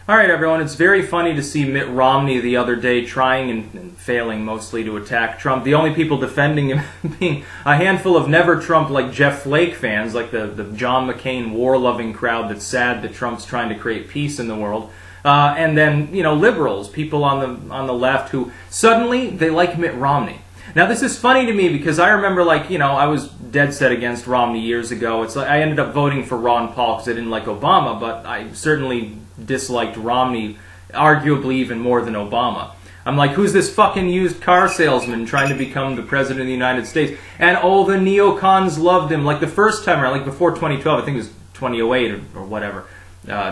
All right, everyone, it's very funny to see Mitt Romney the other day trying and failing mostly to attack Trump. The only people defending him being a handful of never Trump like Jeff Flake fans, like the John McCain war-loving crowd that's sad that Trump's trying to create peace in the world. And then, liberals, people on the left who suddenly they like Mitt Romney. Now, this is funny to me because I remember, I was dead set against Romney years ago. It's like I ended up voting for Ron Paul because I didn't like Obama, but I certainly disliked Romney arguably even more than Obama. I'm like, who's this fucking used car salesman trying to become the president of the United States? And the neocons loved him. Like the first time around, like before 2012, I think it was 2008 or whatever.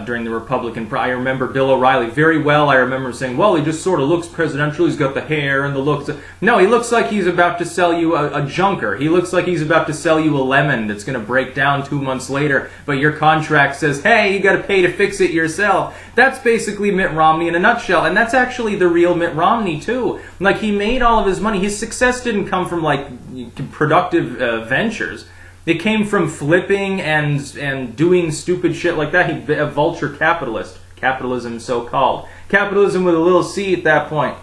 During the Republican, I remember Bill O'Reilly very well. I remember saying, well, he just sort of looks presidential. He's got the hair and the looks. No, he looks like he's about to sell you a junker. He looks like he's about to sell you a lemon that's going to break down 2 months later, but your contract says, hey, you got to pay to fix it yourself. That's basically Mitt Romney in a nutshell, and that's actually the real Mitt Romney, too. Like, he made all of his money. His success didn't come from, productive ventures. It came from flipping and doing stupid shit like that. He's a vulture capitalist. Capitalism, so-called. Capitalism with a little C at that point.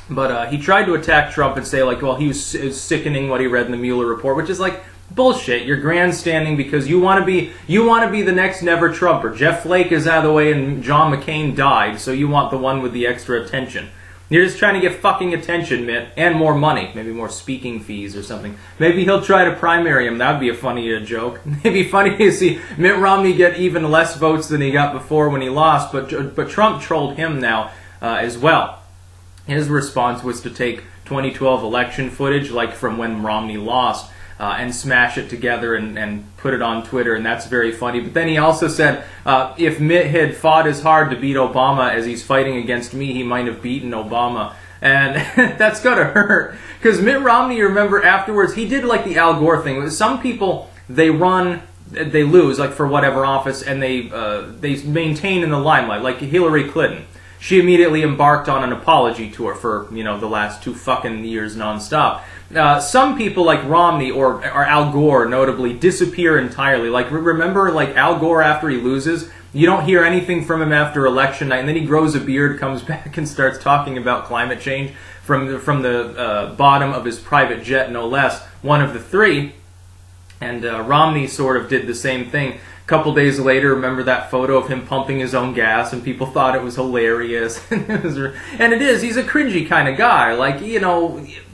But he tried to attack Trump and say, he was sickening what he read in the Mueller report, which is bullshit. You're grandstanding because you want to be the next never Trumper. Jeff Flake is out of the way and John McCain died, so you want the one with the extra attention. You're just trying to get fucking attention, Mitt, and more money. Maybe more speaking fees or something. Maybe he'll try to primary him. That'd be a funny joke. It'd be funny to see Mitt Romney get even less votes than he got before when he lost, but Trump trolled him now as well. His response was to take 2012 election footage, from when Romney lost, and smash it together and put it on Twitter, and that's very funny. But then he also said, if Mitt had fought as hard to beat Obama as he's fighting against me, he might have beaten Obama. And that's gotta hurt. Because Mitt Romney, remember, afterwards, he did the Al Gore thing. Some people, they lose, for whatever office, and they maintain in the limelight, like Hillary Clinton. She immediately embarked on an apology tour for, the last 2 fucking years nonstop. Some people like Romney or Al Gore, notably, disappear entirely. Remember, Al Gore after he loses, you don't hear anything from him after election night, and then he grows a beard, comes back, and starts talking about climate change from the bottom of his private jet, no less, one of the 3. And Romney sort of did the same thing. Couple days later, remember that photo of him pumping his own gas, and people thought it was hilarious. And it is. He's a cringy kind of guy.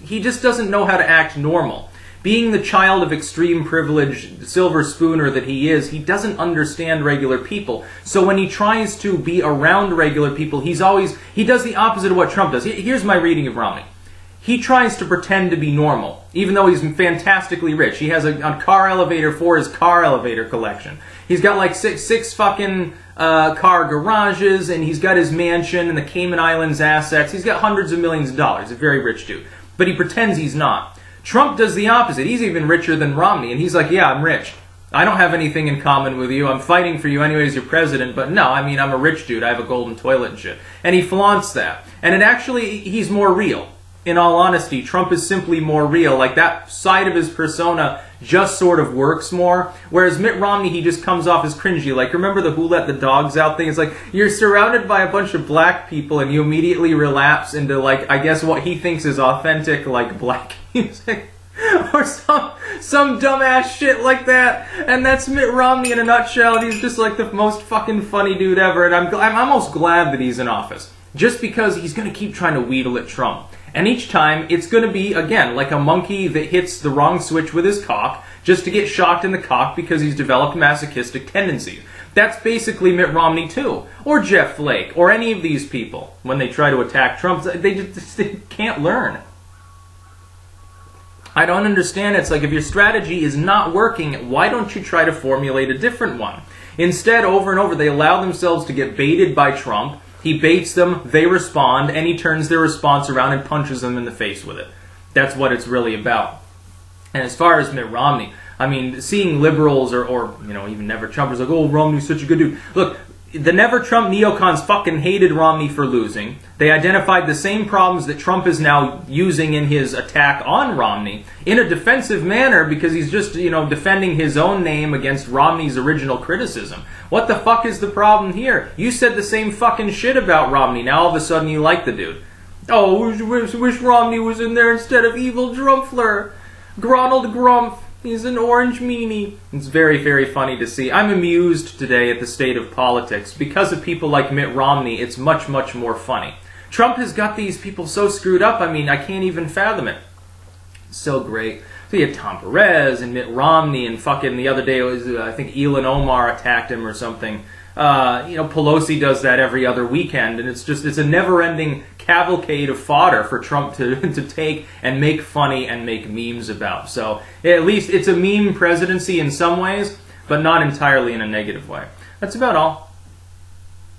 He just doesn't know how to act normal. Being the child of extreme privilege, silver spooner that he is, he doesn't understand regular people. So when he tries to be around regular people, he does the opposite of what Trump does. Here's my reading of Romney. He tries to pretend to be normal, even though he's fantastically rich. He has a car elevator for his car elevator collection. He's got six fucking car garages, and he's got his mansion and the Cayman Islands assets. He's got hundreds of millions of dollars. A very rich dude. But he pretends he's not. Trump does the opposite. He's even richer than Romney, and he's like, yeah, I'm rich. I don't have anything in common with you. I'm fighting for you anyway as your president, but no, I'm a rich dude. I have a golden toilet and shit. And he flaunts that. And he's more real. In all honesty, Trump is simply more real. That side of his persona just sort of works more. Whereas Mitt Romney, he just comes off as cringy. Remember the Who Let the Dogs Out thing? It's you're surrounded by a bunch of black people and you immediately relapse into, I guess what he thinks is authentic, black music. Or some dumbass shit like that. And that's Mitt Romney in a nutshell. He's just the most fucking funny dude ever. And I'm almost glad that he's in office. Just because he's going to keep trying to wheedle at Trump. And each time, it's going to be, again, like a monkey that hits the wrong switch with his cock just to get shocked in the cock because he's developed masochistic tendencies. That's basically Mitt Romney, too. Or Jeff Flake. Or any of these people. When they try to attack Trump, they can't learn. I don't understand. It's if your strategy is not working, why don't you try to formulate a different one? Instead, over and over, they allow themselves to get baited by Trump. He baits them, they respond, and he turns their response around and punches them in the face with it. That's what it's really about. And as far as Mitt Romney, seeing liberals or even never Trumpers Romney's such a good dude. Look, the Never Trump neocons fucking hated Romney for losing. They identified the same problems that Trump is now using in his attack on Romney in a defensive manner because he's just, defending his own name against Romney's original criticism. What the fuck is the problem here? You said the same fucking shit about Romney. Now all of a sudden you like the dude. Oh, wish Romney was in there instead of evil Drumpfler. Gronald Grumpf. He's an orange meanie. It's very, very funny to see. I'm amused today at the state of politics. Because of people like Mitt Romney, it's much, much more funny. Trump has got these people so screwed up, I can't even fathom it. So great. So you had Tom Perez and Mitt Romney, and fucking the other day it was, I think Elon Omar attacked him or something. Pelosi does that every other weekend, and it's a never-ending cavalcade of fodder for Trump to take and make funny and make memes about. So at least it's a meme presidency in some ways, but not entirely in a negative way. That's about all.